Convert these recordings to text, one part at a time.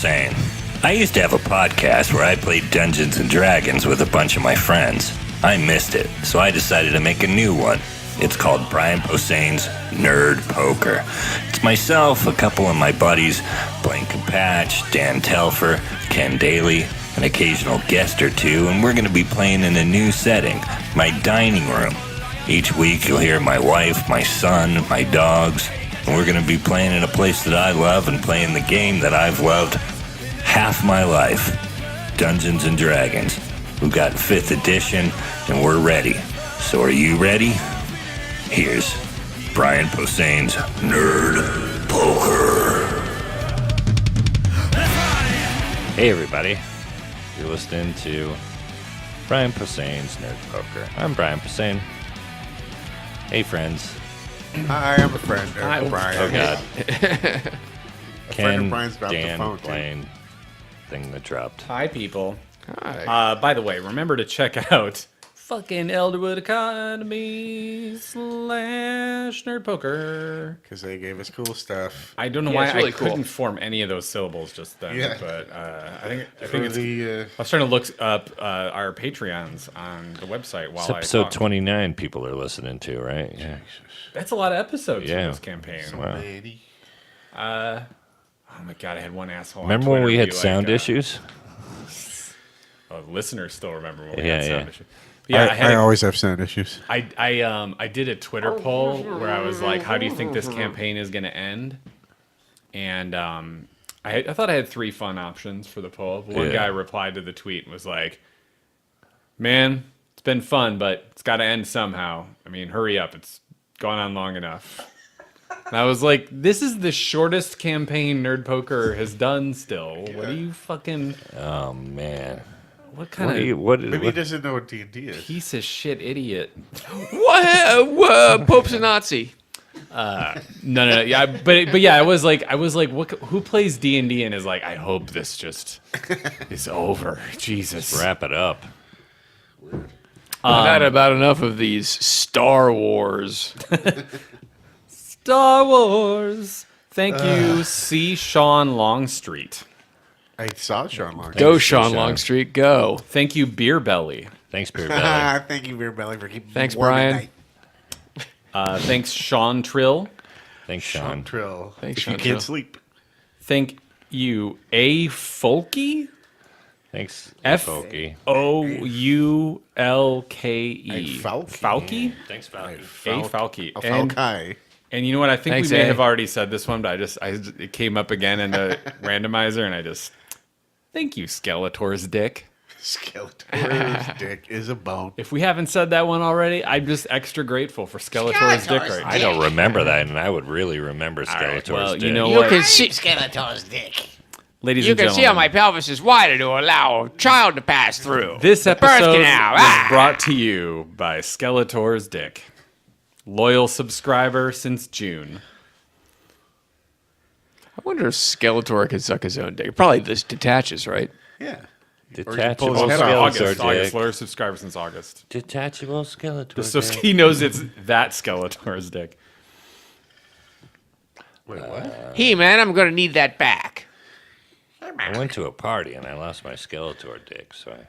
Posehn. I used to have a podcast where I played Dungeons and Dragons with a bunch of my friends. I missed it, so I decided to make a new one. It's called Brian Posehn's Nerd Poker. It's myself, a couple of my buddies, Blaine Patch, Dan Telfer, Ken Daly, an occasional guest or two, and we're going to be playing in a new setting, my dining room. Each week you'll hear my wife, my son, my dogs, and we're going to be playing in a place that I love and playing the game that I've loved half my life, Dungeons and Dragons. We've got 5th edition, and we're ready. So are you ready? Here's Brian Posehn's Nerd Poker. Hey everybody, you're listening to Brian Posehn's Nerd Poker. I'm Brian Posehn. Hey friends. Hi, I'm a friend of Brian. Oh God. A friend of Brian's dropped Dan, the phone. Blaine, thing that dropped. Hi, people. Hi. By the way, remember to check out fucking Elderwood Academy / Nerd Poker. Because they gave us cool stuff. I don't know Yeah, why it's really I cool. couldn't form any of those syllables just then. Yeah. But I think For it's. the, I was trying to look up our Patreons on the website while It's I episode talked. 29 people are listening to, right? Yeah. That's a lot of episodes Yeah. for this campaign. Wow. lady. Oh my god, I had one asshole. on Remember when Twitter we had be like, sound issues? Oh, listeners still remember when we Yeah, had sound yeah. issues. Yeah, I always have sound issues. I did a Twitter poll where I was like, "How do you think this campaign is going to end?" And I thought I had 3 fun options for the poll. But one Yeah. guy replied to the tweet and was like, "Man, it's been fun, but it's got to end somehow. I mean, hurry up! It's gone on long enough." And I was like, "This is the shortest campaign Nerd Poker has done. Still, what are you fucking? Oh man. What kind What of do you, what, Maybe he what, doesn't know what D&D is. piece of shit idiot?" What? Pope's a Nazi. No. Yeah, but yeah, I was like, what? Who plays D&D and is like, I hope this just is over. Jesus. wrap it up. I've had about enough of these Star Wars. Star Wars. Thank you, C. Sean Longstreet. I saw Sean Long. Go, Sean Sean. Longstreet, go. Thank you, Beer Belly. Thanks, Beer Belly. Thank you, Beer Belly, for keeping Thanks, me warm Brian. at night. Thanks, Sean Trill. Thanks, Sean Sean. Trill. Thanks, if Sean you Trill. can't sleep. Thank you, A. Folky. Thanks, F Folky. OULKE. A Falky. Falky. Thanks, Falky. A. Falky. A And- Falkai. And you know what? I think Thanks, we may A. have already said this one, but it came up again in the randomizer, and thank you, Skeletor's dick. Skeletor's dick is a bone. If we haven't said that one already, I'm just extra grateful for Skeletor's dick right now. I don't remember that, and I would really remember Skeletor's well, you dick. know You what, can see, Skeletor's dick. ladies you and can gentlemen, see how my pelvis is wider to allow a child to pass through. this birth episode canal. was Ah. brought to you by Skeletor's dick. Loyal subscriber since June. I wonder if Skeletor can suck his own dick. Probably this detaches, right? Yeah. Detachable pull his head Skeletor off. August, dick. loyal subscriber since August. Detachable Skeletor So dick. he knows it's that Skeletor's dick. Wait, what? Hey, man, I'm going to need that back. I went to a party, and I lost my Skeletor dick, so I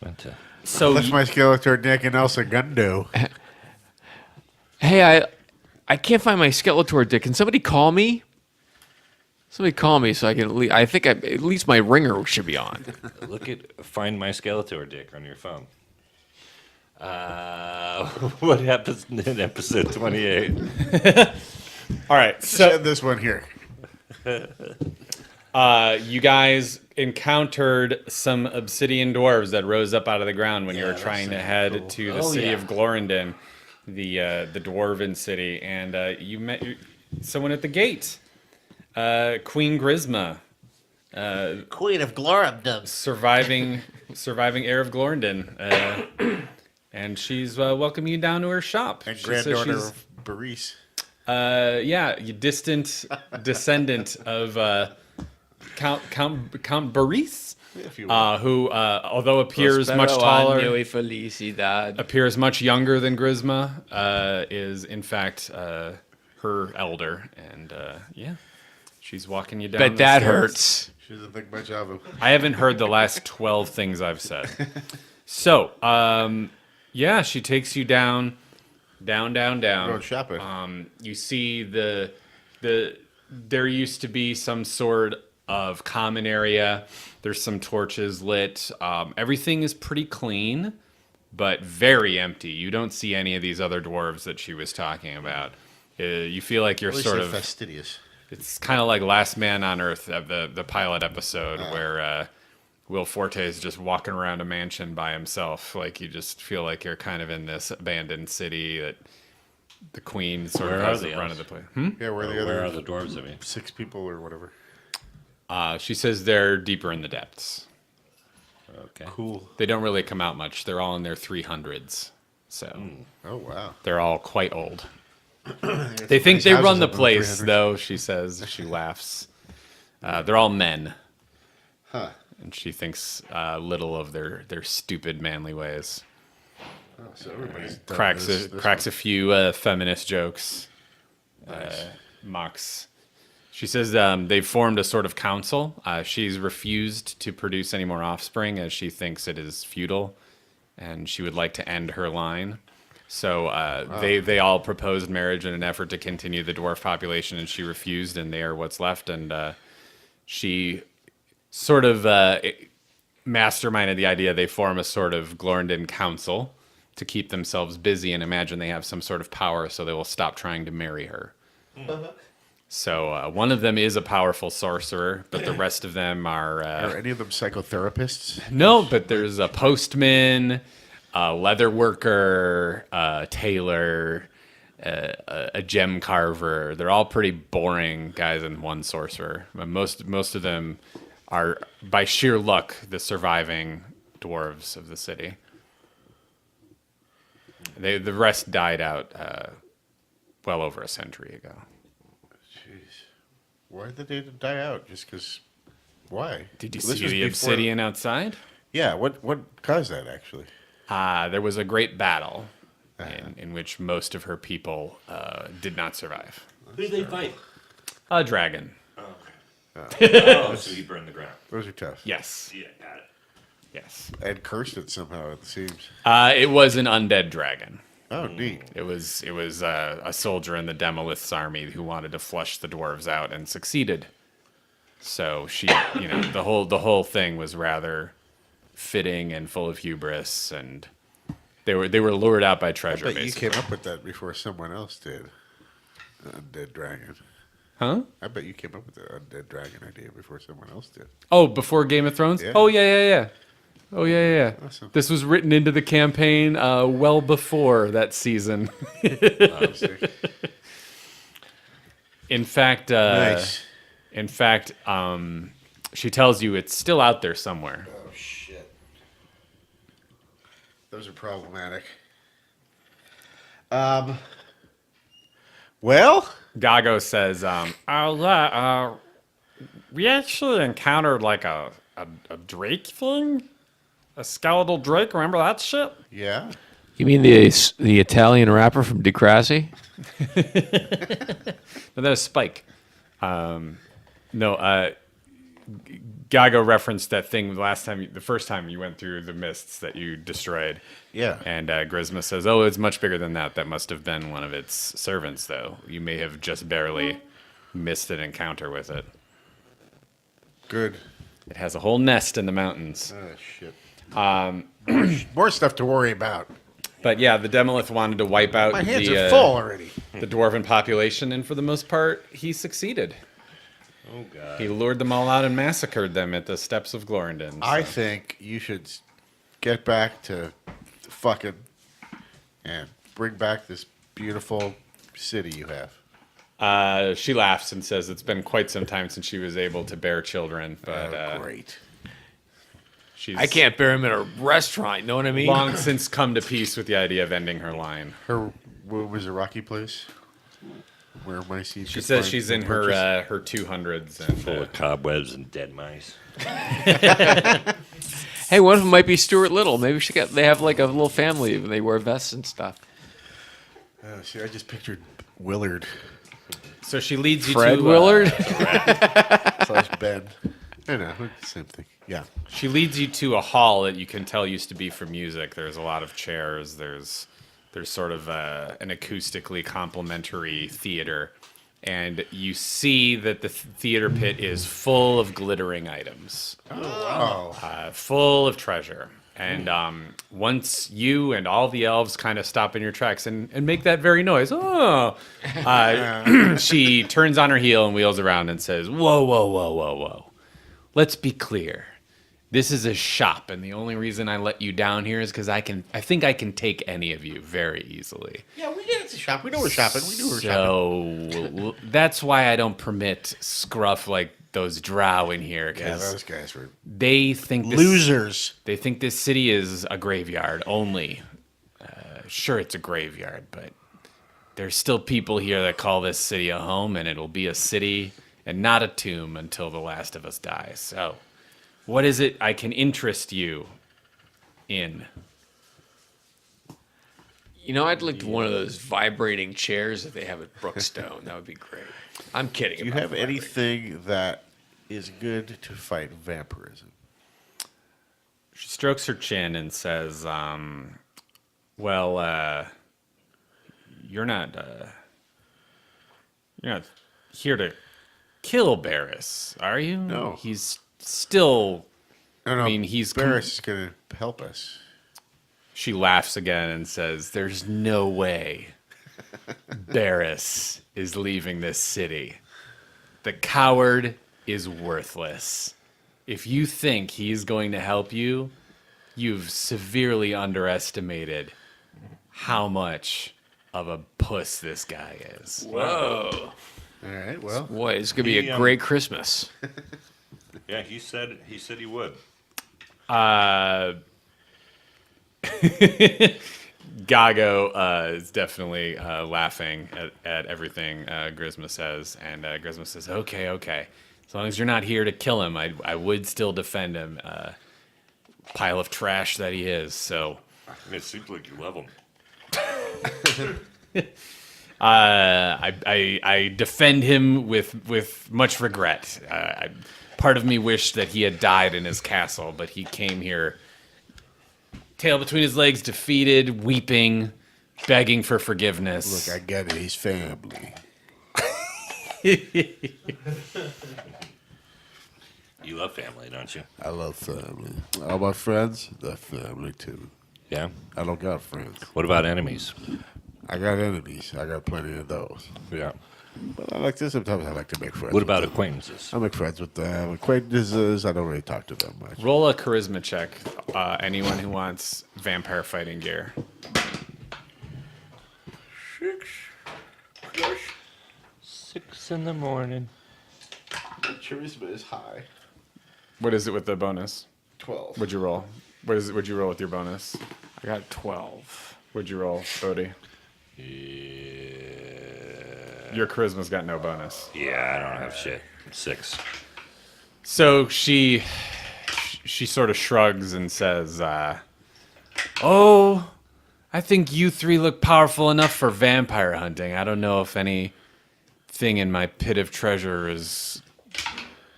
went to... So That's my Skeletor dick and El Segundo. Hey, I can't find my Skeletor dick. Can somebody call me? Somebody call me so I can. I think at least my ringer should be on. Find my Skeletor dick on your phone. What happens in episode 28? all right, so Send this one here. you guys encountered some obsidian dwarves that rose up out of the ground when you were trying to head to the city of Glorindan, the dwarven city, and you met someone at the gate, Queen Grizma, Queen of Glorindan. surviving heir of Glorindan, and she's welcoming you down to her shop. And She says granddaughter she's- of Baris. yeah, you distant descendant of Count Baris, If you will. who, although appears much taller, appears much younger than Grizma, is in fact her elder, and yeah, She's walking you down. Bet the that stairs. hurts. She doesn't think much of him. I haven't heard the last 12 things I've said. So, yeah, she takes you down. Going shopping. You see there used to be some sort of common area. There's some torches lit. Everything is pretty clean, but very empty. You don't see any of these other dwarves that she was talking about. You feel like you're sort of fastidious. It's kind of like Last Man on Earth, the pilot episode where Will Forte is just walking around a mansion by himself. Like you just feel like you're kind of in this abandoned city that the queen sort of has the run of the place. Yeah, Where are the dwarves? I mean, 6 people or whatever. She says they're deeper in the depths. okay. Cool. They don't really come out much. They're all in their 300s. So Oh, wow. they're all quite old. They think they run the place, 300s. though, she says. She laughs. They're all men. Huh. And she thinks little of their stupid manly ways. Oh, so everybody's done Cracks this a few feminist jokes. Nice. Mocks. She says they've formed a sort of council. She's refused to produce any more offspring as she thinks it is futile, and she would like to end her line. So they all proposed marriage in an effort to continue the dwarf population, and she refused, and they are what's left. And she sort of masterminded the idea they form a sort of Glorindan council to keep themselves busy and imagine they have some sort of power, so they will stop trying to marry her. So one of them is a powerful sorcerer, but the rest of them are... Are any of them psychotherapists? no, but there's a postman, a leather worker, a tailor, a gem carver. They're all pretty boring guys and one sorcerer. But most of them are, by sheer luck, the surviving dwarves of the city. The rest died out well over a century ago. Jeez. Why did they die out? Just because... Why? Did you This see was the before- obsidian outside? Yeah, what caused that, actually? There was a great battle in which most of her people did not survive. Who did they fight? A dragon. Oh, so you burned the ground. Those are tough. Yes. Yeah, got it. Yes. And cursed it somehow, it seems. It was an undead dragon. Oh, neat. It was a soldier in the Demolith's army who wanted to flush the dwarves out and succeeded. So she, the whole thing was rather fitting and full of hubris, and they were lured out by treasure. But you basically. came up with that before someone else did. Undead dragon. Huh? I bet you came up with the undead dragon idea before someone else did. Oh, before Game of Thrones? Yeah. Oh, yeah. Oh, yeah. Awesome. This was written into the campaign well before that season. In fact, Nice. She tells you it's still out there somewhere. Oh, shit. Those are problematic. Well, Gago says, we actually encountered like a drake thing. A skeletal drake, remember that shit? yeah. You mean the Italian rapper from Degrassi? No, that was Spike. Gago referenced that thing the first time you went through the mists that you destroyed. Yeah. And Grizma says, oh, it's much bigger than that. That must have been one of its servants, though. You may have just barely missed an encounter with it. Good. It has a whole nest in the mountains. Oh, shit. More stuff to worry about. But yeah, the Demolith wanted to wipe out My hands are full already. the dwarven population, and for the most part, he succeeded. Oh, God. He lured them all out and massacred them at the steps of Glorindan. I think you should get back to fucking and bring back this beautiful city you have. She laughs and says it's been quite some time since she was able to bear children, but Great. she's I can't bear him in a restaurant. You know what I mean? long since come to peace with the idea of ending her line. Her what was a rocky place where mice She says she's in her 200s and Full of cobwebs and dead mice. Hey, one of them might be Stuart Little. Maybe they have like a little family and they wear vests and stuff. See, I just pictured Willard. So she leads you Fred to Willard? / Ben. I know, same thing. Yeah. She leads you to a hall that you can tell used to be for music. There's a lot of chairs. There's sort of an acoustically complementary theater. And you see that the theater pit is full of glittering items. Full of treasure. And once you and all the elves kind of stop in your tracks and make that very noise, she turns on her heel and wheels around and says, whoa, whoa, whoa, whoa, whoa. Let's be clear. This is a shop, and the only reason I let you down here is because I think I can take any of you very easily. Yeah, we get it to shop. We know we're shopping. We knew we were shopping. So that's why I don't permit scruff like those drow in here. Yeah, those guys were they think losers. They think this city is a graveyard only. Sure, it's a graveyard, but there's still people here that call this city a home, and it'll be a city and not a tomb until the last of us dies. So, what is it I can interest you in? I'd like one of those vibrating chairs that they have at Brookstone. That would be great. I'm kidding. Do you have anything that is good to fight vampirism? She strokes her chin and says, you're not here to kill Barris, are you? No. He's still... No, I mean, he's... Barris is going to help us. She laughs again and says, there's no way Barris is leaving this city. The coward is worthless. If you think he's going to help you, you've severely underestimated how much of a puss this guy is. Whoa. All right, well. Boy, it's going to be a great Christmas. Yeah, he said he would. Gago is definitely laughing at everything Grizma says, and Grizma says, okay. As long as you're not here to kill him, I would still defend him. Pile of trash that he is, so... It seems like you love him. I defend him with much regret. Part of me wished that he had died in his castle, but he came here, tail between his legs, defeated, weeping, begging for forgiveness. Look, I get it. He's family. You love family, don't you? I love family. All my friends, they're family too. Yeah. I don't got friends. What about enemies? I got enemies. I got plenty of those. Yeah. But I like to, sometimes I like to make friends. What about with them. acquaintances? I make friends with them. Acquaintances, I don't really talk to them much. Roll a charisma check. Anyone who wants vampire fighting gear. 6 in the morning. Charisma is high. What is it with the bonus? 12. What'd you roll? What'd you roll with your bonus? I got 12. What'd you roll, Bodhi? Your charisma's got no bonus. Yeah, I don't have shit. 6. So she sort of shrugs and says, "Oh, I think you three look powerful enough for vampire hunting. I don't know if anything in my pit of treasure is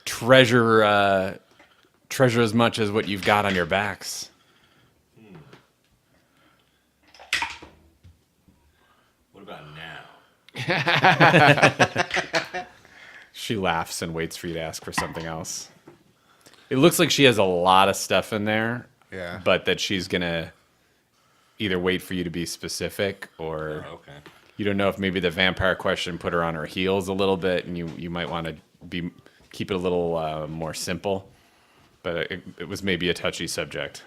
treasure as much as what you've got on your backs." What about now? She laughs and waits for you to ask for something else. It looks like she has a lot of stuff in there, Yeah. but that she's gonna either wait for you to be specific, or Okay. you don't know if maybe the vampire question put her on her heels a little bit, and you might want to keep it a little more simple. But it was maybe a touchy subject.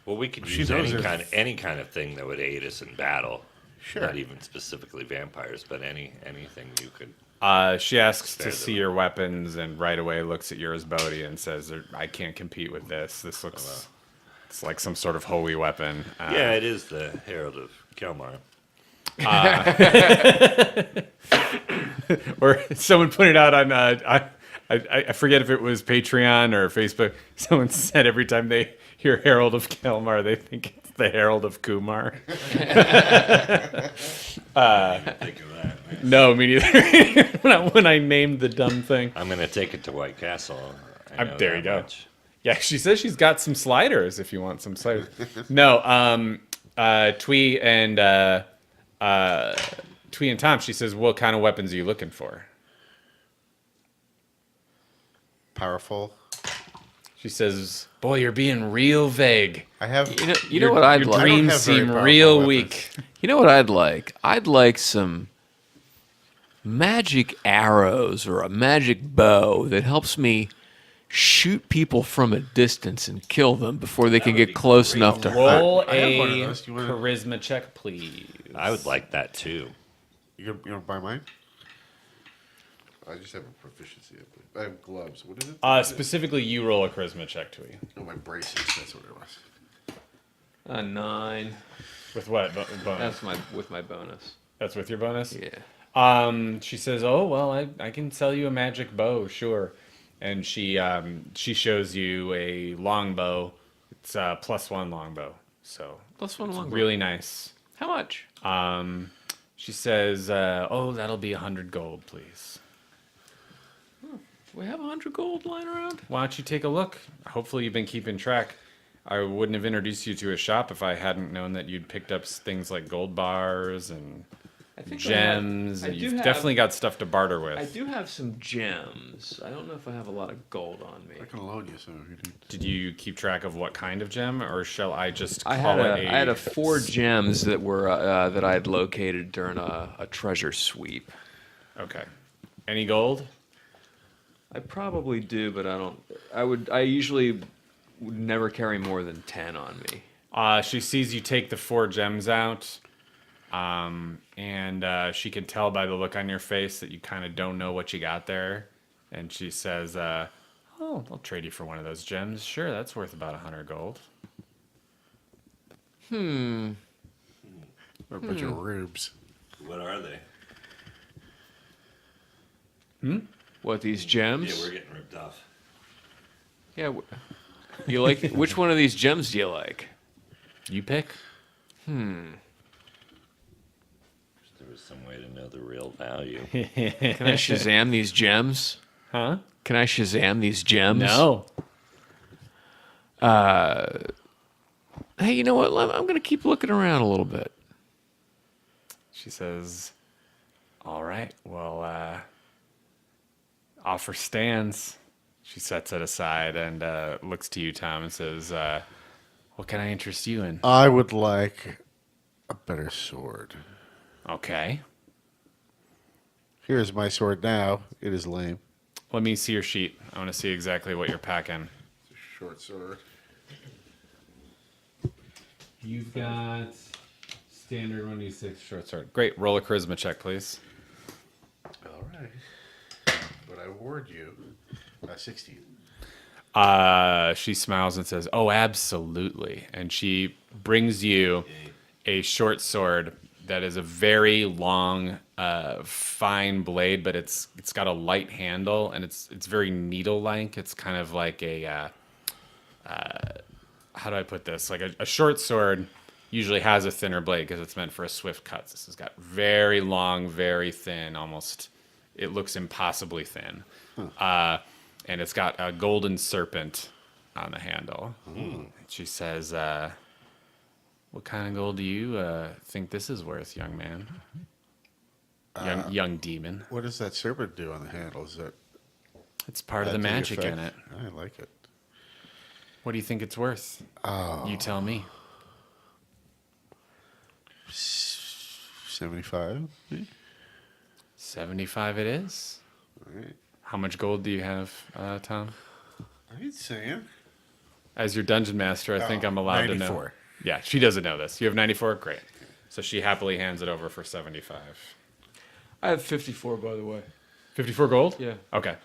Well, we could She use knows any kind of thing that would aid us in battle. Sure. Not even specifically vampires, but anything you could. She asks Spare to see them. your weapons, and right away looks at yours, Bodhi, and says, "I can't compete with this. This looks it's like some sort of holy weapon." Yeah, it is the Herald of Kelmar. Or someone pointed out I forget if it was Patreon or Facebook. Someone said every time they hear Herald of Kelmar, they think it's the Herald of Kumar. Think of that. No, me neither. when I named the dumb thing. I'm gonna take it to White Castle. I know There that you go. much. Yeah, she says she's got some sliders if you want some sliders. No, Twee and Tom, she says, what kind of weapons are you looking for? Powerful. She says, boy, you're being real vague. I have. You know what I'd Your like? I don't dreams have very seem powerful real weapons. weak. You know what I'd like? I'd like some magic arrows or a magic bow that helps me shoot people from a distance and kill them before they can would get be close great. enough to hurt. Roll I have one of a those. You wanna- charisma check, please. I would like that too. You gonna buy mine? I just have a proficiency. I have gloves. What is it? Specifically, you roll a charisma check, Twee. Oh, my braces. That's what it was. A 9. With what bonus? With my bonus. That's with your bonus? Yeah. She says, "Oh well, I can sell you a magic bow, sure." And she shows you a longbow. It's a +1 longbow, so Plus 1 long. really nice. How much? She says, "Oh, that'll be 100 gold, please." We have 100 gold lying around. Why don't you take a look? Hopefully, you've been keeping track. I wouldn't have introduced you to a shop if I hadn't known that you'd picked up things like gold bars and gems. I And do you've have- definitely got stuff to barter with. I do have some gems. I don't know if I have a lot of gold on me. I can loan you some if you need. Did you keep track of what kind of gem, or shall I just call I had it I had 4 gems that were that I had located during a treasure sweep. Okay. Any gold? I probably do, but I don't. I usually would never carry more than 10 on me. She sees you take the 4 gems out, and she can tell by the look on your face that you kind of don't know what you got there. And she says, "Oh, I'll trade you for one of those gems. Sure, that's worth about 100 gold." Or a bunch of rubes. What are they? What, these Yeah, gems? we're getting ripped off. Yeah. You like which one of these gems do you like? You pick. There was some way to know the real value. Can I Shazam these gems? Huh? Can I Shazam these gems? No. Hey, you know what? I'm gonna keep looking around a little bit. She says, "All right, well, offer stands." She sets it aside and looks to you, Tom, and says, "What can I interest you in?" I would like a better sword. Okay. Here's my sword now. It is lame. Let me see your sheet. I want to see exactly what you're packing. Short sword. You've got standard 1d6 short sword. Great. Roll a charisma check, please. All right. But I warned you. 16. She smiles and says, "Oh, absolutely." And she brings you a short sword that is a very long, fine blade, but it's got a light handle and it's very needle-like. It's kind of like a how do I put this? Like a short sword usually has a thinner blade because it's meant for a swift cut. This has got very long, very thin, almost it looks impossibly thin. And it's got a golden serpent on the handle. She says, "What kind of gold do you think this is worth, young man? Young demon." What does that serpent do on the handle? Is that It's part of the add to magic in effect? it. I like it. What do you think it's worth? You tell me. 75. 75 it is. All right. How much gold do you have, Tom? I ain't saying. As your dungeon master, I think I'm allowed to know. 94. Yeah, she doesn't know this. You have 94? Great. So she happily hands it over for 75. I have 54, by the way. 54 gold? Yeah. Okay.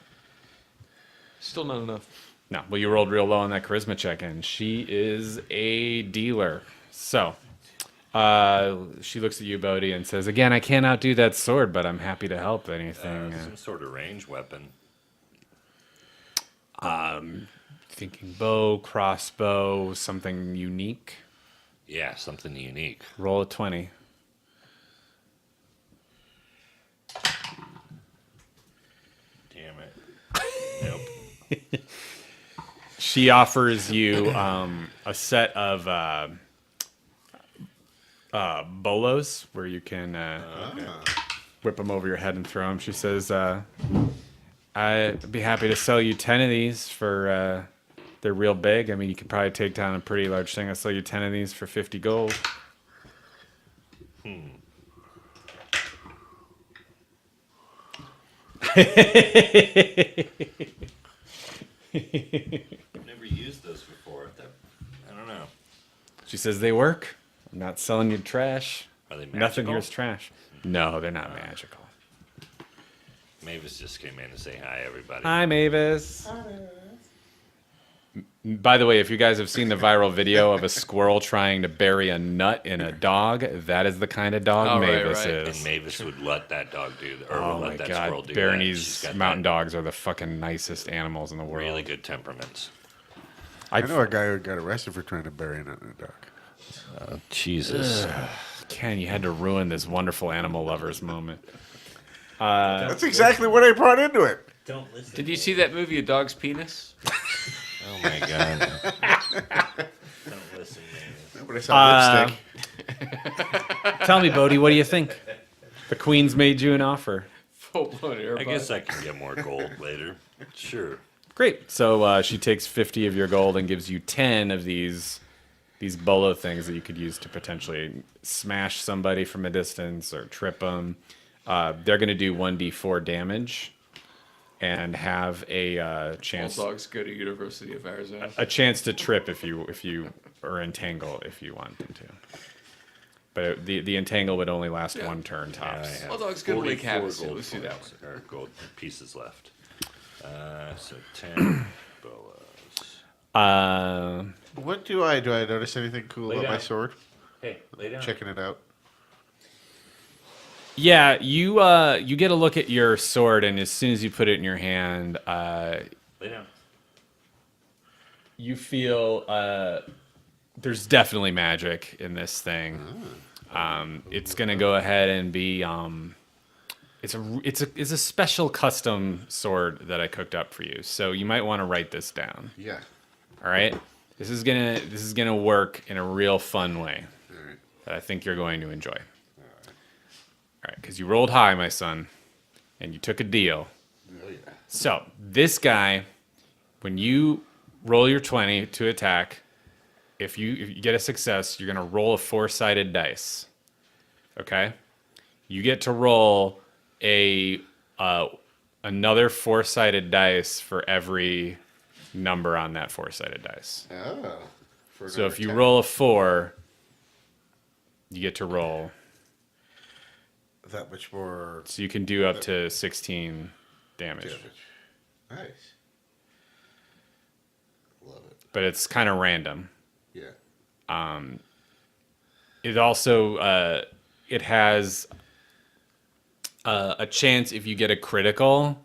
Still not enough. No, well, you rolled real low on that charisma check, and she is a dealer. So, she looks at you, Bodhi, and says, "Again, I can't outdo that sword, but I'm happy to help anything." Some sort of range weapon. Thinking bow, crossbow, something unique. Yeah, something unique. Roll a 20. Damn it. Nope. She offers you a set of bolos where you can whip them over your head and throw them. She says, I'd be happy to sell you 10 of these for, they're real big. I mean, you could probably take down a pretty large thing. I'll sell you 10 of these for 50 gold. I've never used those before. I don't know. She says, they work. I'm not selling you trash. Are they magical? Nothing here is trash. No, they're not magical. Mavis just came in to say hi, everybody. Hi, Mavis. By the way, if you guys have seen the viral video of a squirrel trying to bury a nut in a dog, that is the kind of dog Oh, right, Mavis right. is. And Mavis would let that dog do that, or Oh would my let that squirrel god, do Berenice that. She's got mountain that dogs are the fucking nicest animals in the world. really good temperaments. I know a guy who got arrested for trying to bury a nut in a dog. Jesus. Ken, you had to ruin this wonderful animal lovers moment. That's exactly what I brought into it. Don't listen. Did you see that movie, A Dog's Penis? Oh my god. Don't listen, Mavis. But I saw lipstick. Tell me, Bodhi, what do you think? The Queen's made you an offer. I guess I can get more gold later. Sure. Great. So she takes 50 of your gold and gives you 10 of these bolo things that you could use to potentially smash somebody from a distance or trip them. They're going to do 1d4 damage and have a chance. All dogs go to University of Arizona. A chance to trip if you or entangle if you want them to. But the entangle would only last one turn tops. All dogs go to Lake 44 Havasu. gold Let's do that points, or gold pieces left. So 10 boas. What do I notice anything cool Lay about my down. sword? Hey, lay down. Checking it out. Yeah, you get a look at your sword, and as soon as you put it in your hand, Lay down. you feel there's definitely magic in this thing. It's gonna go ahead and be it's a special custom sword that I cooked up for you. So you might want to write this down. Yeah. All right, this is gonna work in a real fun way All right. that I think you're going to enjoy. All right, because you rolled high, my son, and you took a deal. Oh, yeah. So this guy, when you roll your 20 to attack, if you get a success, you're gonna roll a 4-sided dice. Okay, you get to roll another 4-sided dice for every number on that 4-sided dice. Oh. So if you roll a 4, you get to roll. that much more So you can do up to 16 damage. damage. Nice. Love it. But it's kind of random. Yeah. It also it has a chance if you get a critical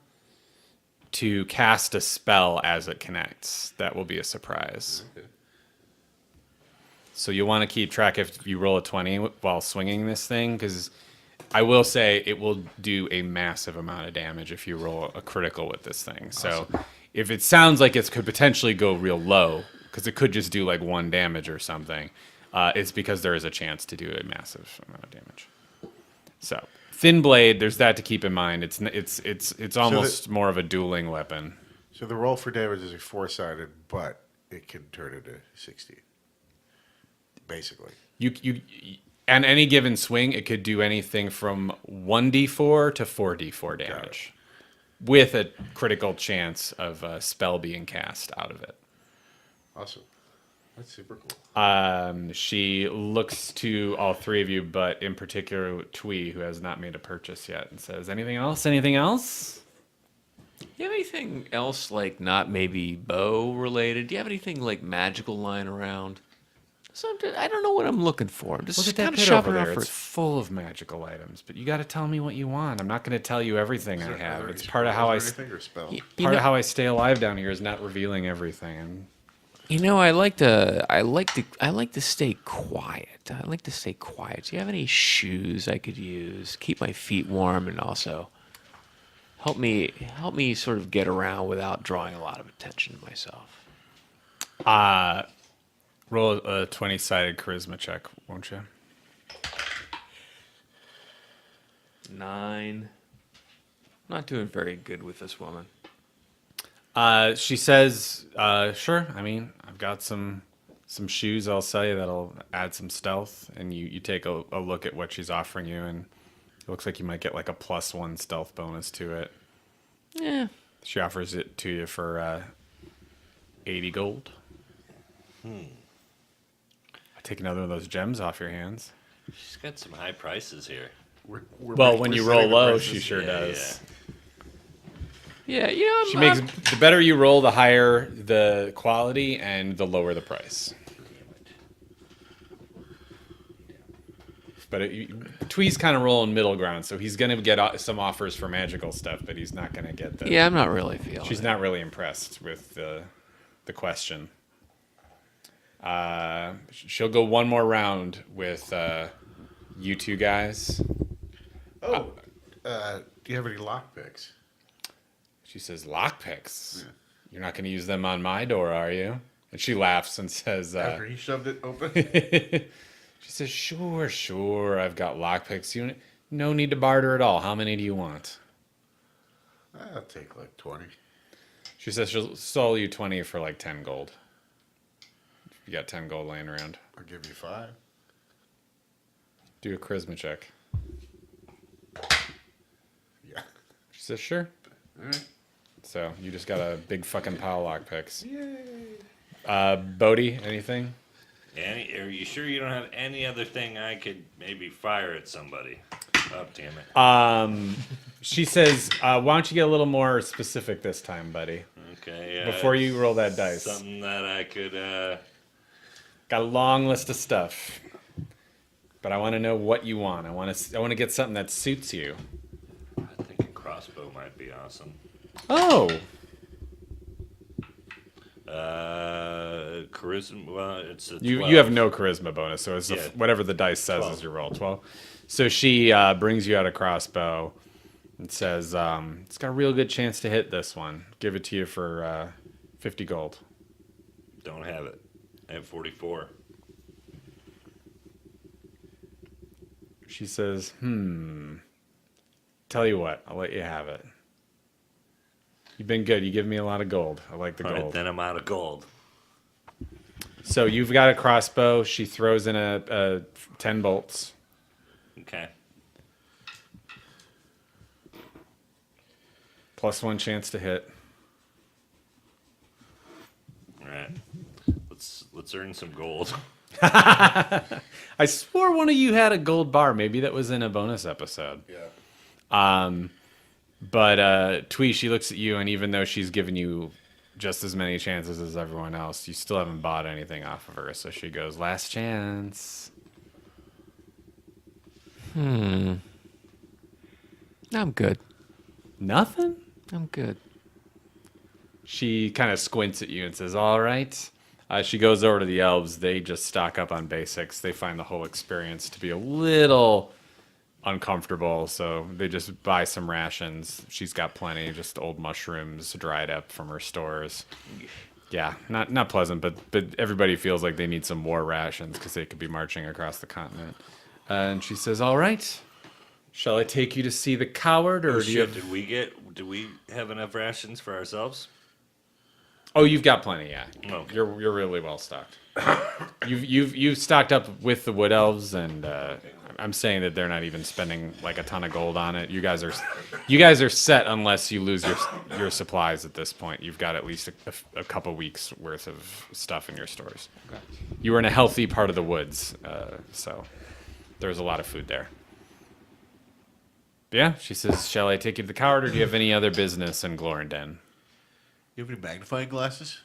to cast a spell as it connects. That will be a surprise. Okay. So you want to keep track if you roll a 20 while swinging this thing, because I will say it will do a massive amount of damage if you roll a critical with this thing. So if it sounds like it could potentially go real low, because it could just do like 1 damage or something, it's because there is a chance to do a massive amount of damage. So thin blade, there's that to keep in mind. It's almost more of a dueling weapon. So the roll for damage is a 4-sided, but it can turn into 16. Basically. You on any given swing, it could do anything from 1d4 to 4d4 damage, with a critical chance of a spell being cast out of it. Awesome. That's super cool. She looks to all three of you, but in particular Twee, who has not made a purchase yet, and says, "Anything else? Anything else?" Do you have anything else, like not maybe bow related? Do you have anything like magical lying around? I don't know what I'm looking for. I'm just Look at that kind of pit shopping over around there. for. It's full of magical items, but you got to tell me what you want. I'm not going to tell you everything I have. It's part of how I part of how I stay alive down here is not revealing everything. You know, I like to stay quiet. I like to stay quiet. Do you have any shoes I could use? Keep my feet warm and also help me sort of get around without drawing a lot of attention to myself. Roll a 20-sided charisma check, won't you? 9. Not doing very good with this woman. She says, sure. I mean, I've got some shoes I'll sell you that'll add some stealth. And you take a look at what she's offering you, and it looks like you might get like a +1 stealth bonus to it. Yeah. She offers it to you for 80 gold. I take another one of those gems off your hands. She's got some high prices here. Well, when you roll low, she sure does. Yeah, you know, She makes the better you roll, the higher the quality, and the lower the price. But Twee's kind of rolling middle ground, so he's going to get some offers for magical stuff, but he's not going to get the. Yeah, I'm not really feeling. She's not really impressed with the question. She'll go one more round with you two guys. Oh, do you have any lockpicks? She says, lockpicks? Yeah. You're not going to use them on my door, are you? And she laughs and says... After he shoved it open? She says, sure, I've got lockpicks. No need to barter at all. How many do you want? I'll take like 20. She says she'll sell you 20 for like 10 gold. You got 10 gold laying around. I'll give you 5. Do a charisma check. Yeah. She says, sure. All right. So you just got a big fucking pile of lockpicks. Yay. Bodhi, anything? Are you sure you don't have any other thing I could maybe fire at somebody? Oh, damn it. She says, why don't you get a little more specific this time, buddy? Okay. Before you roll that dice. Something that I could... Got a long list of stuff. But I want to know what you want. I want to get something that suits you. I think a crossbow might be awesome. Oh. Charisma. Well, it's a 12. You have no charisma bonus, so it's whatever the dice says 12. is your roll. 12. So she brings you out a crossbow and says, it's got a real good chance to hit this one. Give it to you for 50 gold. Don't have it. I have 44. She says, tell you what, I'll let you have it. You've been good. You give me a lot of gold. I like the gold. All right, then I'm out of gold. So you've got a crossbow. She throws in a 10 bolts. Okay. +1 chance to hit. All right. Let's earn some gold. I swore one of you had a gold bar. Maybe that was in a bonus episode. Yeah. But Twee, she looks at you, and even though she's given you just as many chances as everyone else, you still haven't bought anything off of her. So she goes, last chance. I'm good. Nothing? I'm good. She kind of squints at you and says, all right. She goes over to the elves. They just stock up on basics. They find the whole experience to be a little uncomfortable, so they just buy some rations. She's got plenty, just old mushrooms dried up from her stores. Yeah, not pleasant, but everybody feels like they need some war rations because they could be marching across the continent. And she says, all right, shall I take you to see the coward, or do you have... Did we have enough rations for ourselves? Oh, you've got plenty, yeah. Okay. You're really well stocked. You've stocked up with the wood elves, and I'm saying that they're not even spending like a ton of gold on it. You guys are set unless you lose your supplies at this point. You've got at least a couple weeks worth of stuff in your stores. Okay. You were in a healthy part of the woods, so there's a lot of food there. But yeah, she says, "Shall I take you to the coward, or do you have any other business in Glorindan?" You have any magnifying glasses?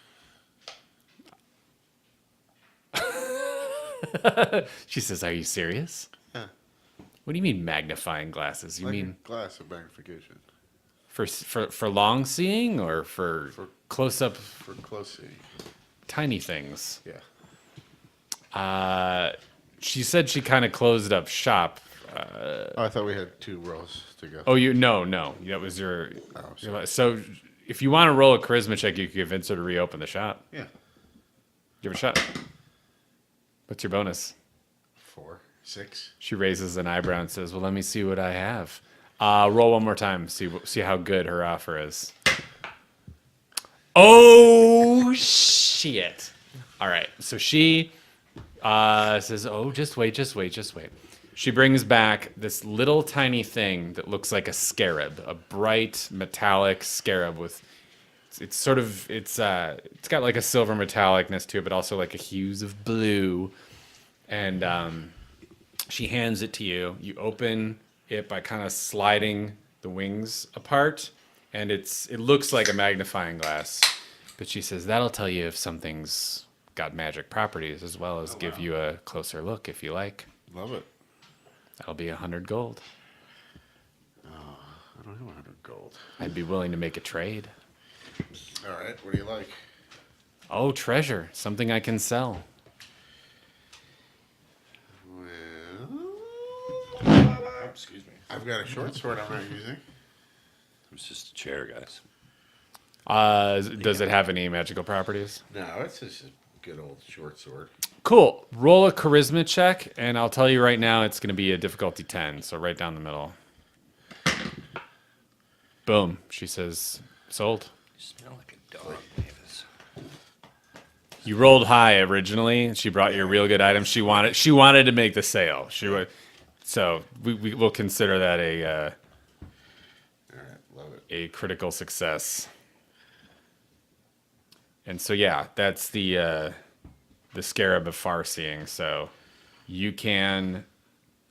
She says, "Are you serious?" Yeah. What do you mean magnifying glasses? You Like mean a glass of magnification for long seeing or for close up for close seeing. tiny things? Yeah. She said she kind of closed up shop. I thought we had 2 rows to go. Oh, no, that was your. So if you want to roll a charisma check, you can convince her to reopen the shop. Yeah. Give it a shot. What's your bonus? 4, 6. She raises an eyebrow and says, "Well, let me see what I have." Roll one more time. See how good her offer is. Oh shit! All right. So she says, "Oh, just wait. She brings back this little tiny thing that looks like a scarab, a bright metallic scarab with. It's got like a silver metallicness to it, but also like a hues of blue. And she hands it to you. You open it by kind of sliding the wings apart, and it looks like a magnifying glass. But she says that'll tell you if something's got magic properties, as well as give you a closer look if you like. Love it. That'll be 100 gold. I don't have 100 gold. I'd be willing to make a trade. All right. What do you like? Oh, treasure. Something I can sell. Well, Excuse me. I've got a short sword I'm not using. It's just a chair, guys. Does it have any magical properties? No, it's just a good old short sword. Cool. Roll a charisma check, and I'll tell you right now it's going to be a difficulty 10, so right down the middle. Boom. She says, sold. You smell like a dog, Davis. You rolled high originally. She brought you a real good item. She wanted to make the sale. So we will consider that All right. Love it. a critical success. And so yeah, that's the scarab of far seeing. So you can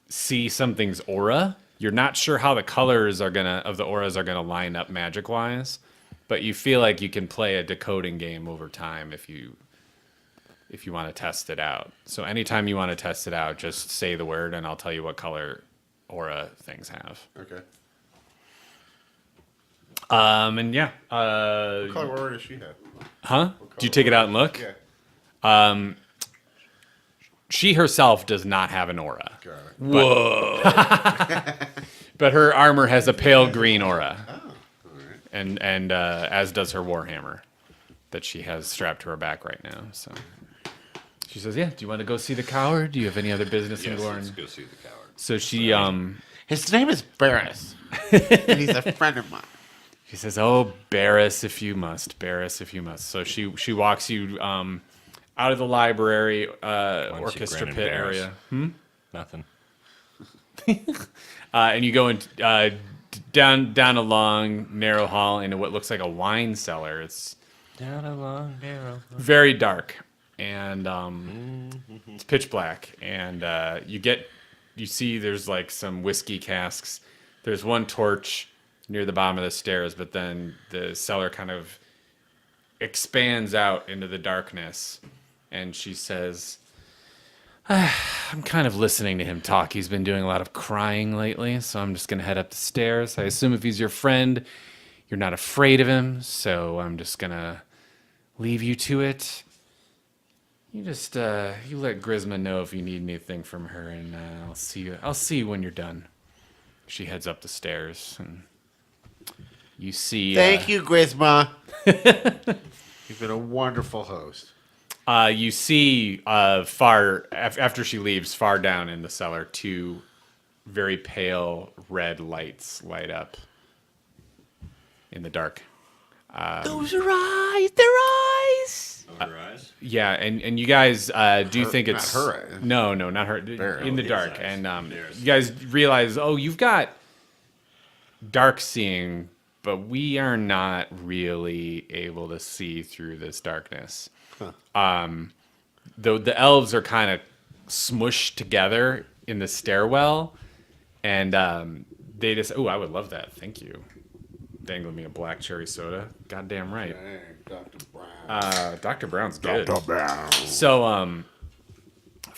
see something's aura. You're not sure how the colors of the auras are gonna line up magic wise, but you feel like you can play a decoding game over time if you want to test it out. So anytime you want to test it out, just say the word and I'll tell you what color aura things have. Okay. And yeah. What color aura does she have? Huh? Do you take it out and look? Yeah. She herself does not have an aura. Got it. Whoa. But her armor has a pale green aura. Oh, all right. And as does her warhammer that she has strapped to her back right now. So she says, "Yeah, do you want to go see the coward? Do you have any other business in Yes, Glorin?" let's go see the coward. So she His name is Barris, and he's a friend of mine. she says, "Oh, Barris, if you must. Barris, if you must." So she walks you out of the library orchestra grin and pit Barris? area. Nothing. And you go down a long, narrow hall into what looks like a wine cellar. It's Down a long narrow. very dark, and it's pitch black. And you see there's like some whiskey casks. There's one torch near the bottom of the stairs, but then the cellar kind of expands out into the darkness. And she says, "I'm kind of listening to him talk. He's been doing a lot of crying lately, so I'm just going to head up the stairs. I assume if he's your friend, you're not afraid of him, so I'm just going to leave you to it. You just, you let Grizma know if you need anything from her, and I'll see you when you're done." She heads up the stairs, and you see... Thank you, Grizma. You've been a wonderful host. You see after she leaves, far down in the cellar, 2 very pale red lights light up in the dark. Those are eyes. They're eyes. Over eyes? Yeah, and you guys do think not it's... her eyes. No, not her. Barry. In the His dark. eyes. And Theirs. you guys realize, you've got dark seeing, but we are not really able to see through this darkness. The elves are kind of smushed together in the stairwell, and they just... Oh, I would love that. Thank you. Dangling me a black cherry soda. Goddamn right. Dang, Dr. Brown. Dr. Brown's good. Dr. Brown. So,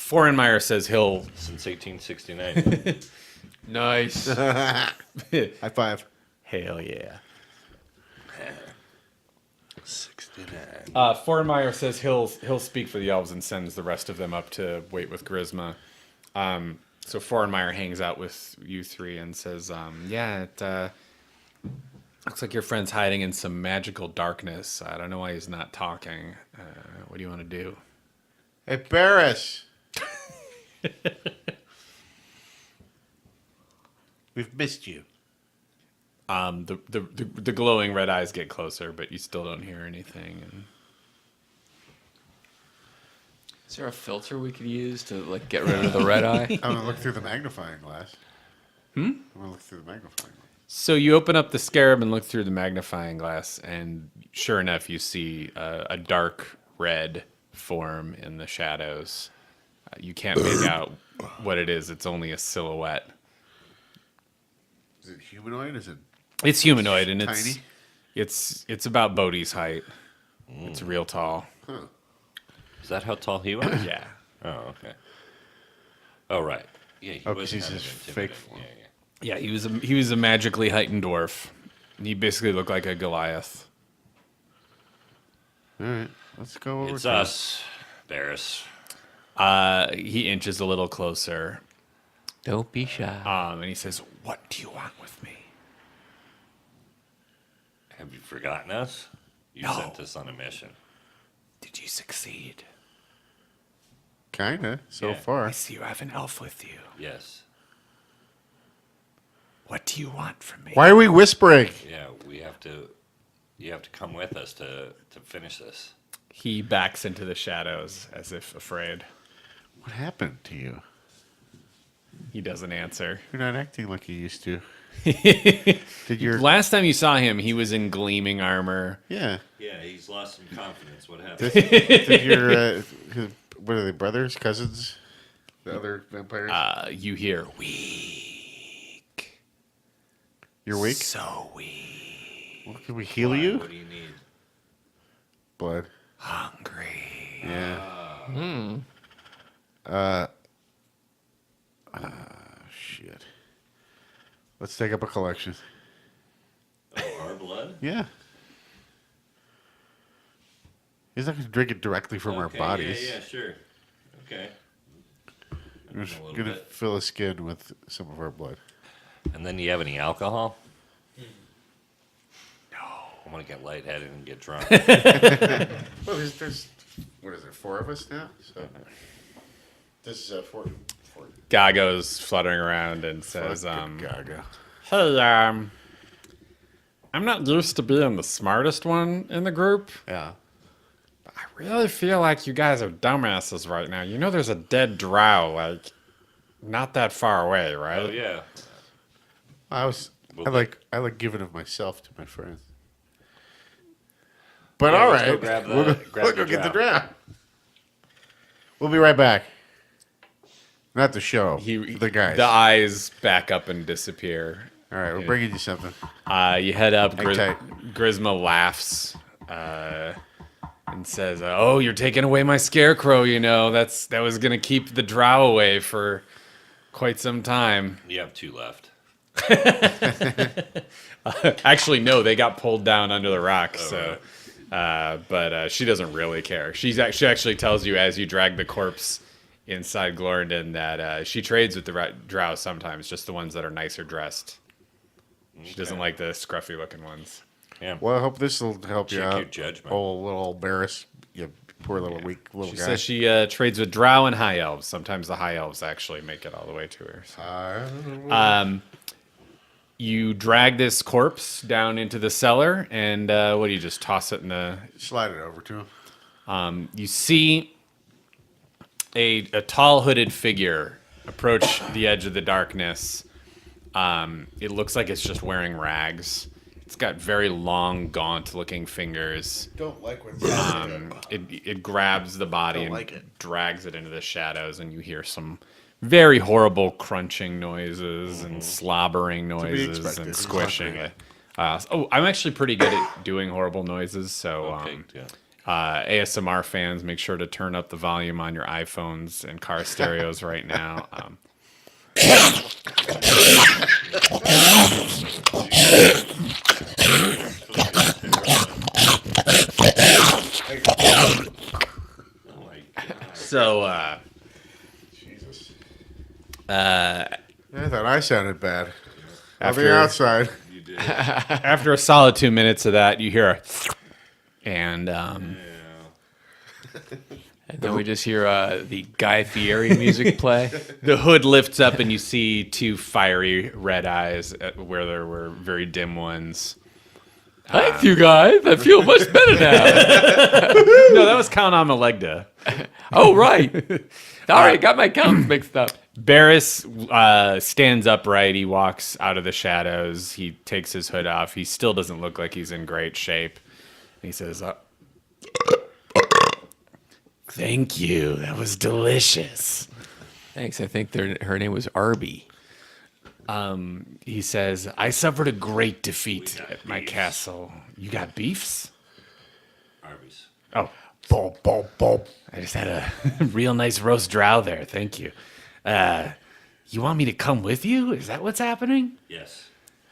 Forenmeyer says he'll. Since 1869. Nice. High five. Hell yeah. 69. Forenmeyer says he'll speak for the elves and sends the rest of them up to wait with Grizma. So Forenmeyer hangs out with you three and says, yeah, it looks like your friend's hiding in some magical darkness. I don't know why he's not talking. What do you want to do? Hey, Barris. We've missed you. The glowing red eyes get closer, but you still don't hear anything. And Is there a filter we could use to like get rid of the red eye? I'm gonna look through the magnifying glass. I'm gonna look through the magnifying glass. so you open up the scarab and look through the magnifying glass, and sure enough, you see a dark red form in the shadows. You can't make out what it is. It's only a silhouette. Is it humanoid? Is it It's humanoid, and tiny? it's about Bodhi's height. It's real tall. Is that how tall he was? Yeah. Oh, okay. Oh, right. Yeah, he Oh, was 'cause he's kind of his intimidating. fake form. Yeah, he was a magically heightened dwarf. He basically looked like a Goliath. All right, let's go over It's to us, Barris. He inches a little closer, Don't be shy. and he says, "What do you want with me?" Have you forgotten us? You No. sent us on a mission. Did you succeed? Kinda so Yeah. I far. see you have an elf with you. Yes. What do you want from me? Why are we whispering? Yeah, you have to come with us to finish this. He backs into the shadows as if afraid. What happened to you? He doesn't answer. You're not acting like you used to. Did your Last time you saw him, he was in gleaming armor. yeah? Yeah, he's lost some confidence. What happened? Did your what are they, brothers, cousins? The other vampires. You hear weak. You're weak. So weak. Well, can we heal Why? you? What do you need? Blood. Hungry. Yeah. Shit. Let's take up a collection. Oh, our blood? Yeah. He's not going to drink it directly from our Okay, bodies. Yeah, sure. Okay. We're just A little going to bit. fill his skin with some of our blood. And then do you have any alcohol? No. I'm going to get lightheaded and get drunk. Well, there's what is there, 4 of us now? So this is 4. Gago's fluttering around and says, Gaga. "Hey, I'm not used to being the smartest one in the group. Yeah. I really feel like you guys are dumbasses right now. You know there's a dead drow, like, not that far away, right?" Oh, yeah. I Well, like giving of myself to my friends. But Yeah, all let's right, go grab the- we'll go, grab we'll the go get the drow. draft. We'll be right back. Not the show. He- the guys. The eyes back up and disappear. all right, we're bringing you something. You head up. Hang tight. Grizma laughs and says, "Oh, you're taking away my scarecrow. You know that was gonna keep the drow away for quite some time." You have 2 left. Actually, no, they got pulled down under the rock. But she doesn't really care. She actually tells you as you drag the corpse inside Glorindan that she trades with the drow sometimes, just the ones that are nicer dressed. She doesn't like the scruffy looking ones. Yeah. Well, I hope this will help you Check your out. judgment. Oh, little Barris, you poor little weak little She guy. says she trades with drow and high elves. Sometimes the high elves actually make it all the way to her. So. You drag this corpse down into the cellar, and what do you just toss it in the? Slide it over to him. You see a tall hooded figure approach the edge of the darkness. It looks like it's just wearing rags. It's got very long, gaunt-looking fingers. Don't like what It grabs the body Don't and like it. drags it into the shadows, and you hear some very horrible crunching noises and slobbering noises expected. and squishing. I'm actually pretty good at doing horrible noises, so Okay, yeah. ASMR fans, make sure to turn up the volume on your iPhones and car stereos right now. So, Jesus. I thought I sounded bad. On the After- outside. after a solid 2 minutes of that, you hear a and And then we just hear the Guy Fieri music play. the hood lifts up and you see two fiery red eyes where there were very dim ones. Thank you, guys. I feel much better now. No, that was Count Amelegda. Oh, right. Sorry, got my counts mixed up. Barris stands upright. He walks out of the shadows. He takes his hood off. He still doesn't look like he's in great shape. He says, "Thank you. That was delicious." Thanks. I think her name was Arby. He says, "I suffered a great defeat at my castle. You got beefs?" Arby's. Oh, bulb, bulb, bulb. I just had a real nice roast drow there. Thank you. You want me to come with you? Is that what's happening? Yes.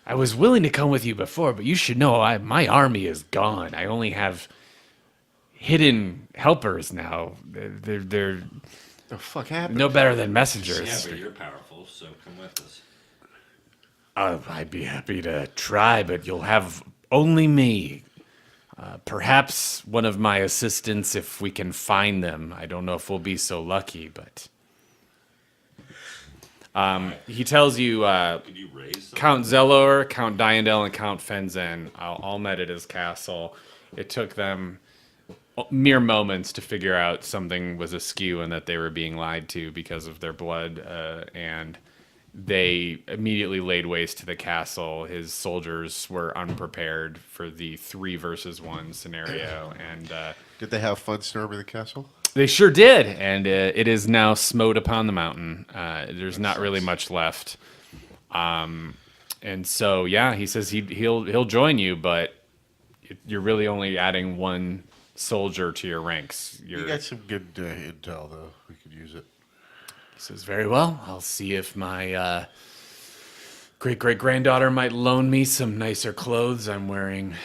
I was willing to come with you before, but you should know my army is gone. I only have hidden helpers now. They're The fuck happened? no better than Yeah, messengers. but you're powerful, so come with us. I'd be happy to try, but you'll have only me. Perhaps one of my assistants if we can find them. I don't know if we'll be so lucky, but... he tells you Could you raise them? Count Zellor, Count Diandel, and Count Fenzen all met at his castle. It took them mere moments to figure out something was askew and that they were being lied to because of their blood, and they immediately laid waste to the castle. His soldiers were unprepared for the 3 versus 1 scenario, and Did they have fun storming the castle? they sure did, and it is now smote upon the mountain. There's not really much left, and so yeah, he says he'll join you, but you're really only adding 1 soldier to your ranks. You got some good intel, though. We could use it. He says, "Very well. I'll see if my great-great-granddaughter might loan me some nicer clothes. I'm wearing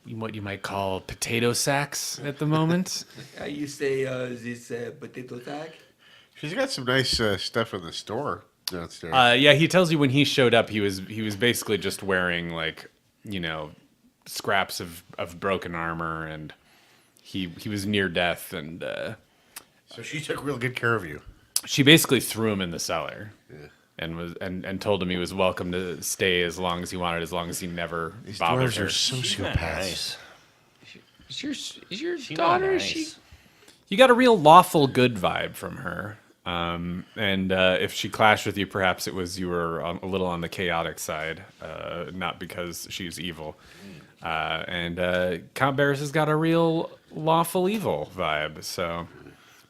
what you might call potato sacks at the moment." You say this potato sack? She's got some nice stuff in the store downstairs. Yeah, he tells you when he showed up, he was basically just wearing scraps of broken armor, and he was near death, and so she took real good care of you. she basically threw him in the cellar. And told him he was welcome to stay as long as he wanted, as long as he never bothered Dwarves her. are sociopaths. Is your She daughter? not Is she? nice. You got a real lawful good vibe from her. And if she clashed with you, perhaps it was you were a little on the chaotic side, not because she's evil. And Count Barris has got a real lawful evil vibe, so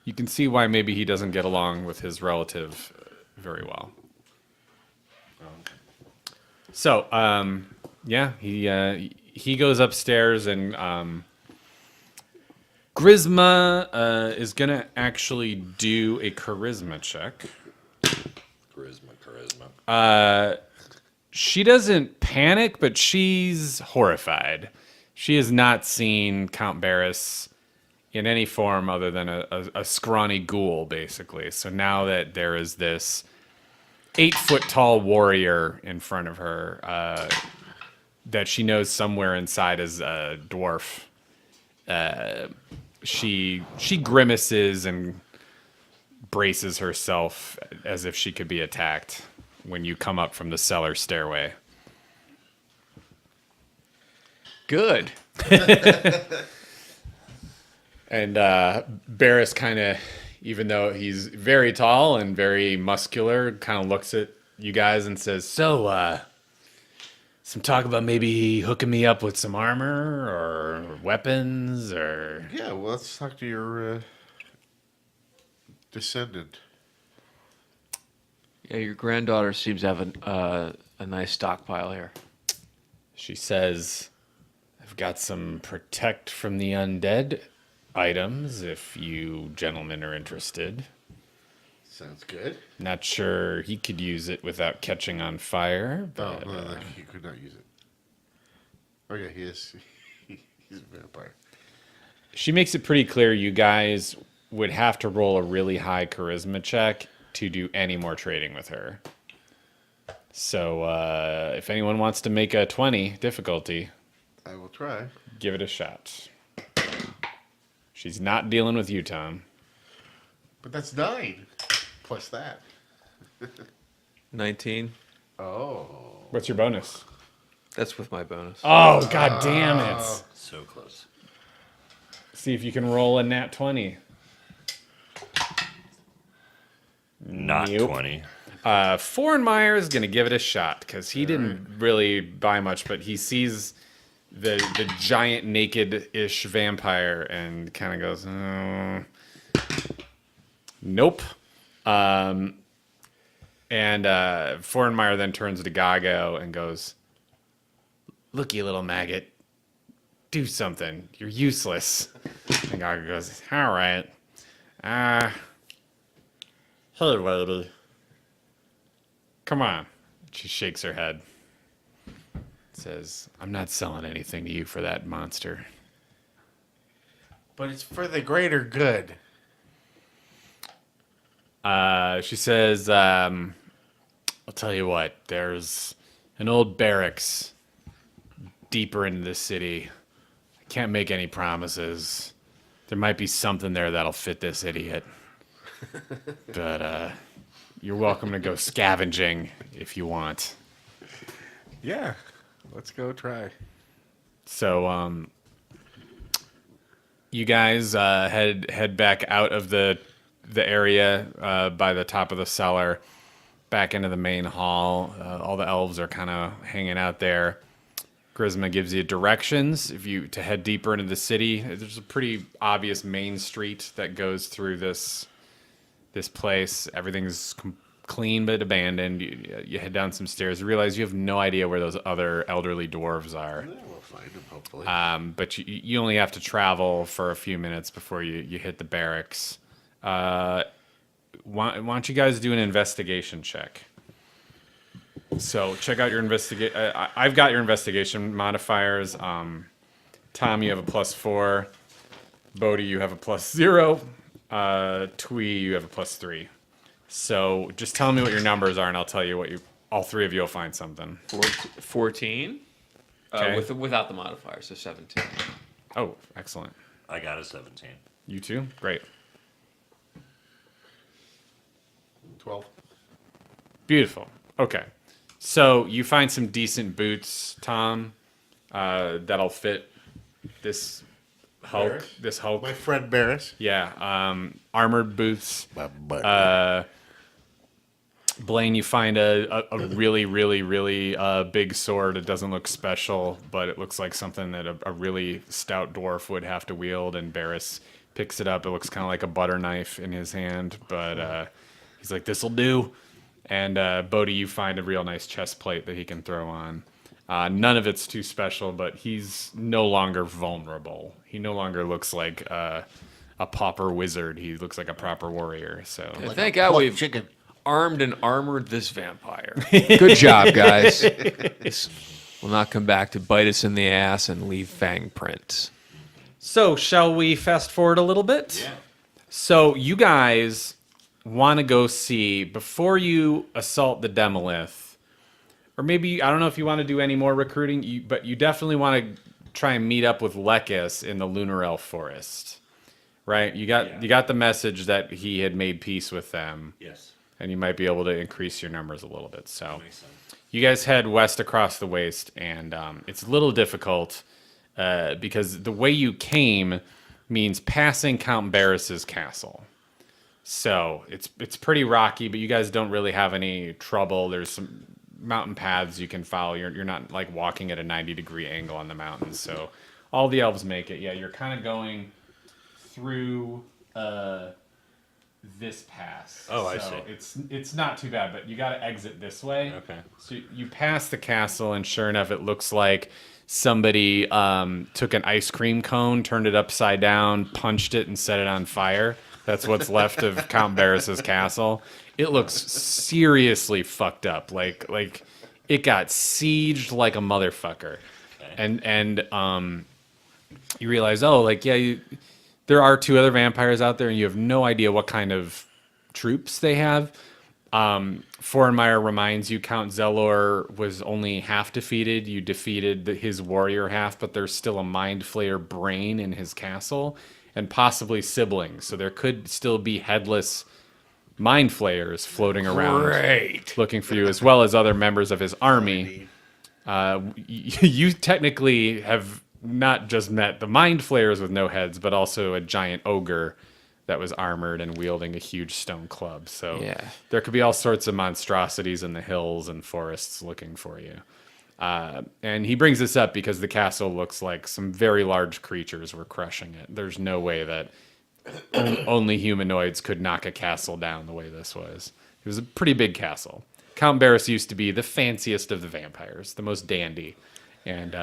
you can see why maybe he doesn't get along with his relative very well. So, yeah, he goes upstairs, and Grizma is gonna actually do a charisma check. Charisma. She doesn't panic, but she's horrified. She has not seen Count Barris in any form other than a scrawny ghoul, basically. So now that there is this 8-foot-tall warrior in front of her that she knows somewhere inside is a dwarf, she grimaces and braces herself as if she could be attacked when you come up from the cellar stairway. Good. And Barris kind of, even though he's very tall and very muscular, kind of looks at you guys and says, "So, some talk about maybe hooking me up with some armor or weapons or..." Yeah, well, let's talk to your descendant. Yeah, your granddaughter seems to have a nice stockpile here. She says, I've got some protect from the undead items if you gentlemen are interested. Sounds good. Not sure he could use it without catching on fire, but No, he could not use it. Oh yeah, he is. He's a vampire. she makes it pretty clear you guys would have to roll a really high charisma check to do any more trading with her. So if anyone wants to make a 20 difficulty, I will try. give it a shot. She's not dealing with you, Tom. But that's 9 plus that. 19. Oh. What's your bonus? That's with my bonus. Oh, god damn it. So close. See if you can roll a nat 20. Not Nope. 20. Foreign is going to give it a shot because he didn't really buy much, but he sees the giant naked-ish vampire and kind of goes, nope. And Foreign then turns to Gago and goes, look, you little maggot, do something. You're useless. And Gago goes, all right. Hey, lady. Come on. She shakes her head. Says, I'm not selling anything to you for that monster. But it's for the greater good. She says, I'll tell you what, there's an old barracks deeper into the city. I can't make any promises. There might be something there that'll fit this idiot. But you're welcome to go scavenging if you want. Yeah. Let's go try. So you guys head back out of the area by the top of the cellar, back into the main hall. All the elves are kind of hanging out there. Grizma gives you directions to head deeper into the city. There's a pretty obvious main street that goes through this place. Everything's clean but abandoned. You head down some stairs. You realize you have no idea where those other elderly dwarves are. Yeah, we'll find them, hopefully. But you only have to travel for a few minutes before you hit the barracks. Why don't you guys do an investigation check? So check out your investigate. I've got your investigation modifiers. Tom, you have a +4. Bodhi, you have a +0. Twee, you have a +3. So just tell me what your numbers are, and I'll tell you what all three of you will find something. 14. Okay. Without the modifier, so 17. Oh, excellent. I got a 17. You too? Great. 12. Beautiful. Okay. So you find some decent boots, Tom, that'll fit this Hulk. Barris? This Hulk. My friend Barris. Yeah. Armored boots. My buddy. Blaine, you find a really, really, really big sword. It doesn't look special, but it looks like something that a really stout dwarf would have to wield, and Barris picks it up. It looks kind of like a butter knife in his hand, but he's like, this'll do. And Bodhi, you find a real nice chest plate that he can throw on. None of it's too special, but he's no longer vulnerable. He no longer looks like a pauper wizard. He looks like a proper warrior. So Thank God we've armed and armored this vampire. Good job, guys. This will not come back to bite us in the ass and leave fang prints. So, shall we fast forward a little bit? Yeah. So, you guys want to go see, before you assault the Demolith, or maybe, I don't know if you want to do any more recruiting, but you definitely want to try and meet up with Lekis in the Lunar Elf Forest, right? You got the message that he had made peace with them, Yes. and you might be able to increase your numbers a little bit. So, Makes sense. you guys head west across the waste, and it's a little difficult because the way you came means passing Count Barris's castle. So it's pretty rocky, but you guys don't really have any trouble. There's some mountain paths you can follow. You're not like walking at a 90-degree angle on the mountains. So all the elves make it. Yeah, you're kind of going through this pass. Oh, I so see. It's not too bad, but you got to exit this way. Okay. So you pass the castle, and sure enough, it looks like somebody took an ice cream cone, turned it upside down, punched it, and set it on fire. That's what's left of Count Barris's castle. It looks seriously fucked up. Like it got sieged like a motherfucker. And you realize, there are 2 other vampires out there, and you have no idea what kind of troops they have. Forenmeyer reminds you Count Zelor was only half defeated. You defeated his warrior half, but there's still a mind flayer brain in his castle, and possibly siblings. So there could still be headless mind flayers floating around looking for you, as well as other members of his army. You technically have not just met the mind flayers with no heads, but also a giant ogre that was armored and wielding a huge stone club. So there could be all sorts of monstrosities in the hills and forests looking for you. And he brings this up because the castle looks like some very large creatures were crushing it. There's no way that only humanoids could knock a castle down the way this was. It was a pretty big castle. Count Barris used to be the fanciest of the vampires, the most dandy. And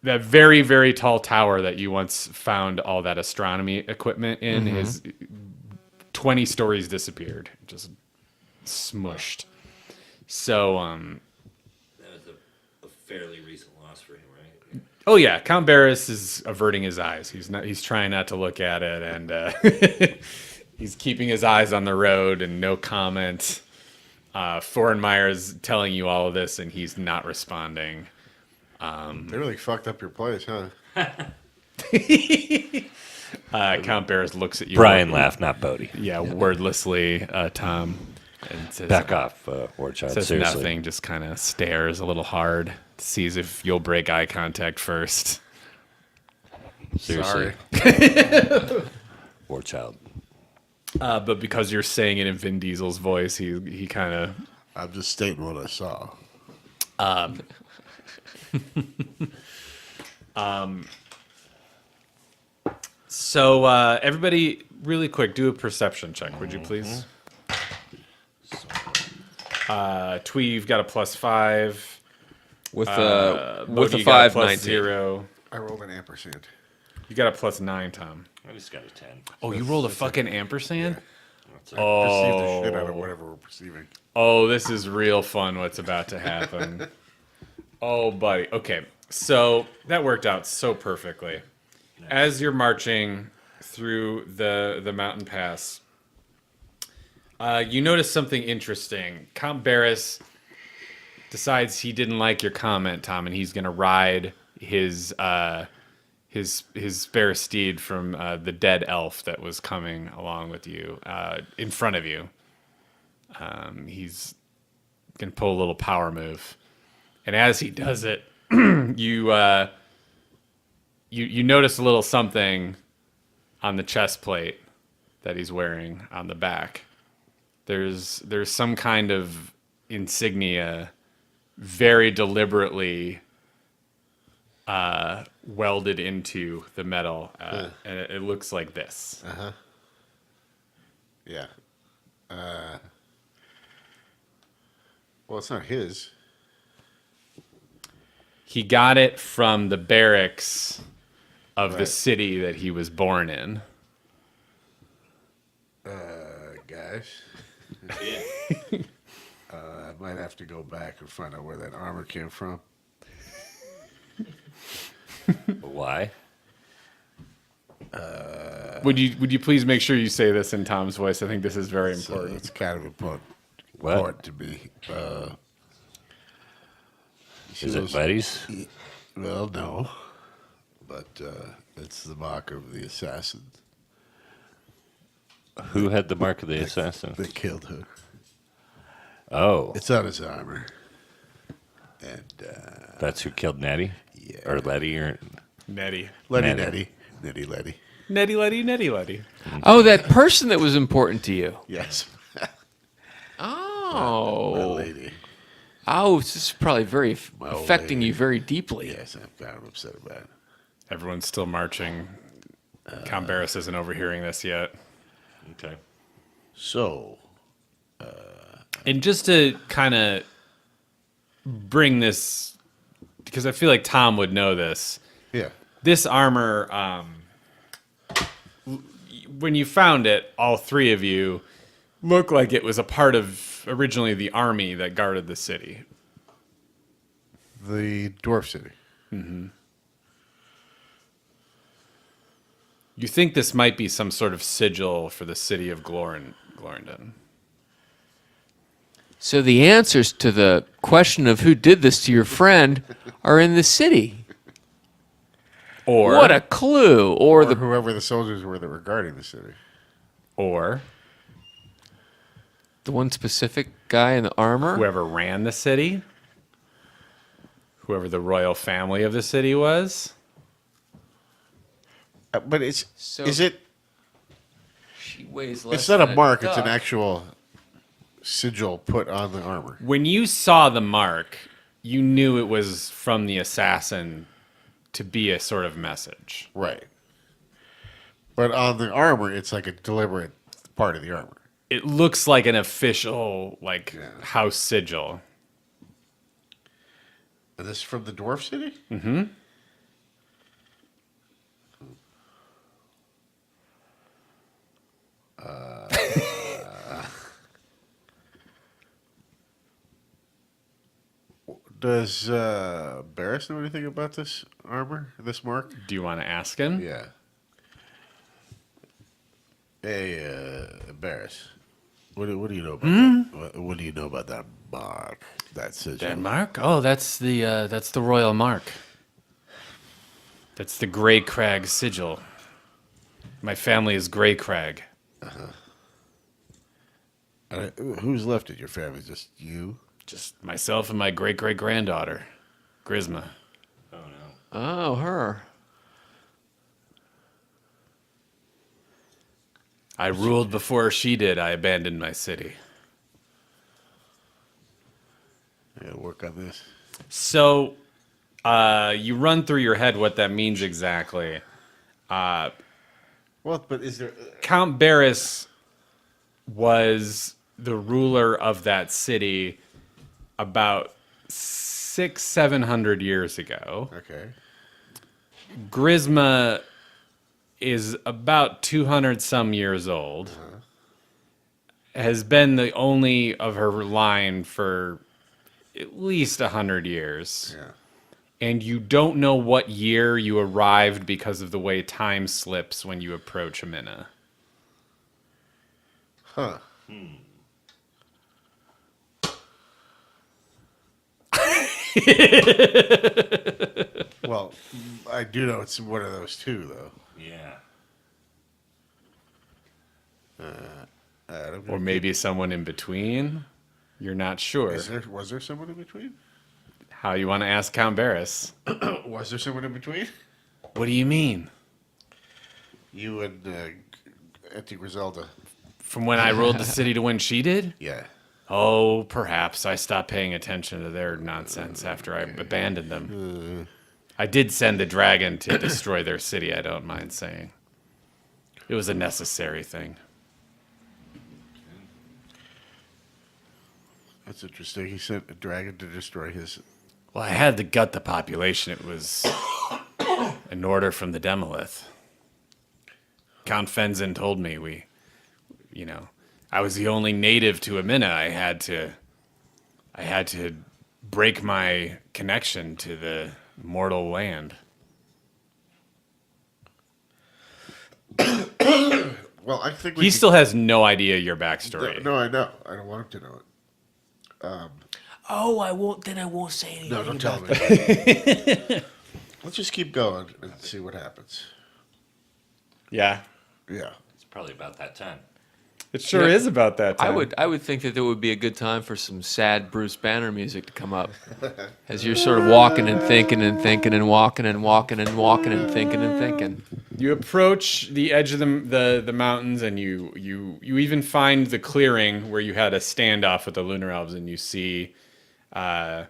that very, very tall tower that you once found all that astronomy equipment in is 20 stories disappeared, just smushed. So, that was a fairly recent loss for him, right? oh yeah, Count Barris is averting his eyes. He's trying not to look at it, and he's keeping his eyes on the road and no comment. Forenmeyer's telling you all of this, and he's not responding. They really fucked up your place, huh? Count Barris looks at you. Brian laughed, not Bodie. Yeah, wordlessly, Tom. And says, Back off, Warchild. Says Seriously. nothing, just kind of stares a little hard, sees if you'll break eye contact first. Seriously. Warchild. But because you're saying it in Vin Diesel's voice, he kind of... I'm just stating what I saw. So everybody, really quick, do a perception check, would you please? Twee, you've got a +5. With Bodhi, a you got 5, a 19. +0. I rolled an ampersand. You got a +9, Tom. I just got a 10. Oh, you rolled a fucking ampersand? Perceive the shit out of whatever we're perceiving. Oh, this is real fun what's about to happen. Oh, buddy. Okay, so that worked out so perfectly. As you're marching through the mountain pass, you notice something interesting. Count Barris decides he didn't like your comment, Tom, and he's going to ride his spare steed from the dead elf that was coming along with you in front of you. He's going to pull a little power move. And as he does it, you notice a little something on the chest plate that he's wearing on the back. There's some kind of insignia very deliberately welded into the metal, and it looks like this. Yeah. Well, it's not his. He got it from the barracks of the city that he was born in. Guys. I might have to go back and find out where that armor came from. Why? Would you please make sure you say this in Tom's voice? I think this is very important. It's kind of important to me. Is it buddies? Well, no. But it's the mark of the assassin. Who had the mark of the assassin? They killed her. Oh. It's on his armor. And That's who killed Nettie? Yeah. Or Letty? Or Nettie. Letty. Nettie. Oh, that person that was important to you. Yes. That Oh. lady. Oh, this is probably very My old affecting lady. you very deeply. Yes, I'm kind of upset about it. Everyone's still marching. Count Barris isn't overhearing this yet. Okay. So, And just to kind of bring this because I feel like Tom would know this. Yeah. This armor, when you found it, all three of you looked like it was a part of originally the army that guarded the city. The dwarf city. Mm-hmm. You think this might be some sort of sigil for the city of Glorindan. So the answers to the question of who did this to your friend are in the city. Or What a clue! Or whoever the soldiers were that were guarding the city. Or the one specific guy in the armor. whoever ran the city. Whoever the royal family of the city was. But is it? She weighs less. It's not than a mark. It's duck. an actual sigil put on the armor. When you saw the mark, you knew it was from the assassin to be a sort of message. Right. But on the armor, it's like a deliberate part of the armor. It looks like an official, house sigil. And this is from the dwarf city? Mm-hmm. Does Barris know anything about this armor, this mark? Do you want to ask him? Yeah. Hey, Barris, what do you know about that? What do you know about that mark? That sigil? That mark? Oh, that's the royal mark. That's the Greycragg sigil. My family is Greycragg. Who's left in your family? Just you? Just myself and my great-great-granddaughter, Grizma. Oh, her. I ruled before she did. I abandoned my city. I gotta work on this. So, you run through your head what that means exactly. Well, but is there... Count Barris was the ruler of that city about 600-700 years ago. Okay. Grizma is about 200 some years old. Has been the only of her line for at least 100 years. Yeah. And you don't know what year you arrived because of the way time slips when you approach Amynna. Huh. Well, I do know it's one of those two, though. Yeah. Or maybe someone in between. You're not sure. Was there someone in between? How you want to ask Count Barris? Was there someone in between? What do you mean? You and Auntie Griselda. From when I ruled the city to when she did? Yeah. Oh, perhaps. I stopped paying attention to their nonsense after I abandoned them. I did send the dragon to destroy their city, I don't mind saying. It was a necessary thing. That's interesting. He sent a dragon to destroy his... Well, I had to gut the population. It was an order from the Demolith. Count Fenzin told me I was the only native to Amynna. I had to break my connection to the mortal land. Well, I think He still has no idea your backstory. No, I know. I don't want him to know it. Oh, I won't. Then I won't say anything. No, don't tell about me. Let's just keep going and see what happens. Yeah. Yeah. It's probably about that time. It sure is about that time. I would think that there would be a good time for some sad Bruce Banner music to come up as you're sort of walking and thinking and thinking and walking and walking and walking and thinking and thinking. You approach the edge of the mountains, and you even find the clearing where you had a standoff with the Lunar Elves, and you see, the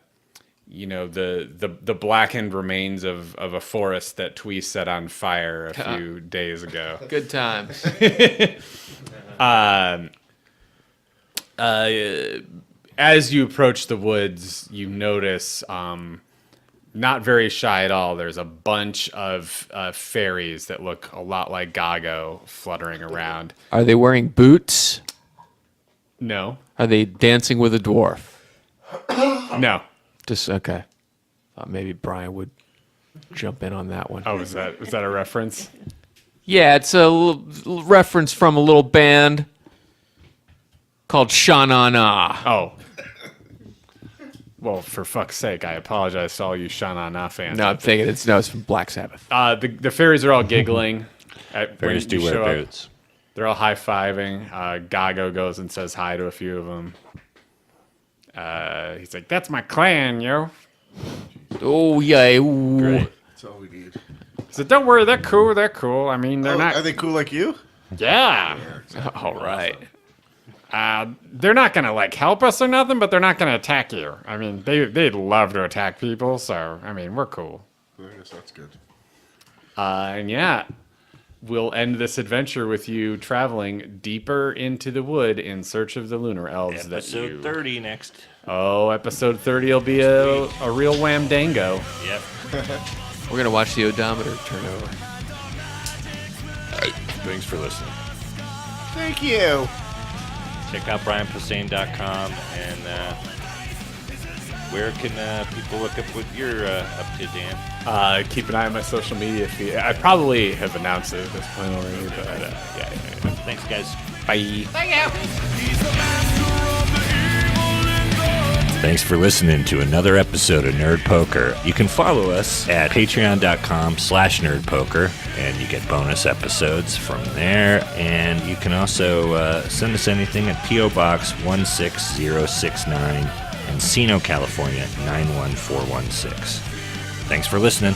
blackened remains of a forest that Twee set on fire a few days ago. Good times. As you approach the woods, you notice not very shy at all. There's a bunch of fairies that look a lot like Gago fluttering around. Are they wearing boots? No. Are they dancing with a dwarf? No. Just okay. Thought maybe Brian would jump in on that one. Oh, was that a reference? Yeah, it's a reference from a little band called Sha-Na-Na. Oh. Well, for fuck's sake, I apologize to all you Sha-Na-Na fans. No, I'm thinking it's from Black Sabbath. The fairies are all giggling. Fairies do wear boots. They're all high-fiving. Gago goes and says hi to a few of them. He's like, that's my clan, yo. Oh, yeah. Ooh. Great. That's all we need. He said, don't worry, they're cool. I mean, they're not... Are they cool like you? Yeah. All right. They're not going to, like, help us or nothing, but they're not going to attack you. I mean, they'd love to attack people, so, I mean, we're cool. I guess that's good. And yeah, we'll end this adventure with you traveling deeper into the wood in search of the lunar elves. Episode 30 next. Oh, episode 30 will be a real whamdango. Yep. We're going to watch the odometer turn over. Thanks for listening. Thank you. Check out brianposehn.com and where can people look up what you're up to, Dan? Keep an eye on my social media feed. I probably have announced it at this point already, but yeah. Thanks, guys. Bye. Thanks for listening to another episode of Nerd Poker. You can follow us at patreon.com/nerdpoker, and you get bonus episodes from there. And you can also send us anything at P.O. Box 16069, Encino, California 91416. Thanks for listening.